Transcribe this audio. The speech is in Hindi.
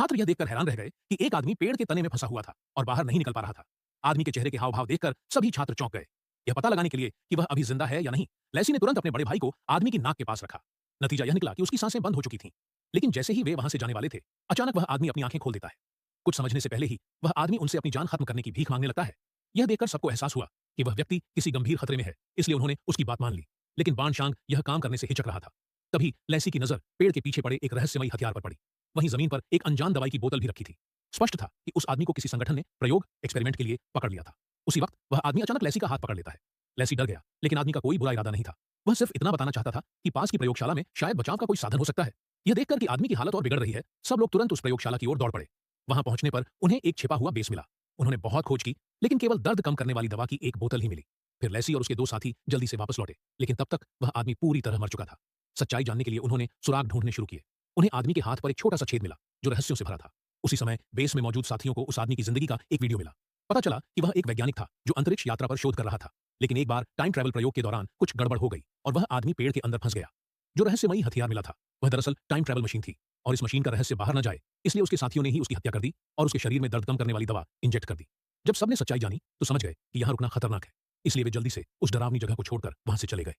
छात्र यह देखकर हैरान रह गए कि एक आदमी पेड़ के तने में फंसा हुआ था और बाहर नहीं निकल पा रहा था। आदमी के चेहरे के हाव भाव देखकर सभी छात्र चौंक गए। यह पता लगाने के लिए कि वह अभी जिंदा है या नहीं, लेसी ने तुरंत अपने बड़े भाई को आदमी की नाक के पास रखा। नतीजा यह निकला कि उसकी सांसें बंद हो चुकी थीं। लेकिन जैसे ही वे वहां से जाने वाले थे, अचानक वह आदमी अपनी आंखें खोल देता है। कुछ समझने से पहले ही वह आदमी उनसे अपनी जान खत्म करने की भीख मांगने लगता है। यह देखकर सबको एहसास हुआ कि वह व्यक्ति किसी गंभीर खतरे में है, इसलिए उन्होंने उसकी बात मान ली। लेकिन बानशांग यह काम करने से हिचक रहा था। तभी लेसी की नजर पेड़ के पीछे पड़े एक रहस्यमयी हथियार पर पड़ी। वहीं जमीन पर एक अनजान दवाई की बोतल भी रखी थी। स्पष्ट था कि उस आदमी को किसी संगठन ने प्रयोग एक्सपेरिमेंट के लिए पकड़ लिया था। उसी वक्त वह आदमी अचानक लेसी का हाथ पकड़ लेता है। लेसी डर गया, लेकिन आदमी का कोई बुरा इरादा नहीं था। वह सिर्फ इतना बताना चाहता था कि पास की प्रयोगशाला में शायद बचाव का कोई साधन हो सकता है। यह देखकर कि आदमी की हालत और बिगड़ रही है, सब लोग तुरंत उस प्रयोगशाला की ओर दौड़ पड़े। वहां पहुंचने पर उन्हें एक छिपा हुआ बेस मिला। उन्होंने बहुत खोज की, लेकिन केवल दर्द कम करने वाली दवा की एक बोतल ही मिली। फिर लेसी और उसके दो साथी जल्दी से वापस लौटे, लेकिन तब तक वह आदमी पूरी तरह मर चुका था। सच्चाई जानने के लिए उन्होंने सुराग ढूंढने शुरू किए। उन्हें आदमी के हाथ पर एक छोटा सा छेद मिला, जो रहस्यों से भरा था। उसी समय बेस में मौजूद साथियों को उस आदमी की जिंदगी का एक वीडियो मिला। पता चला कि वह एक वैज्ञानिक था जो अंतरिक्ष यात्रा पर शोध कर रहा था। लेकिन एक बार टाइम ट्रैवल प्रयोग के दौरान कुछ गड़बड़ हो गई और वह आदमी पेड़ के अंदर फंस गया। जो रहस्यमयी हथियार मिला था, वह दरअसल टाइम ट्रैवल मशीन थी, और इस मशीन का रहस्य बाहर न जाए, इसलिए उसके साथियों ने ही उसकी हत्या कर दी और उसके शरीर में दर्द कम करने वाली दवा इंजेक्ट कर दी। जब सबने सच्चाई जानी तो समझ गए कि यहां रुकना खतरनाक है, इसलिए वे जल्दी से उस डरावनी जगह को छोड़कर वहां से चले गए।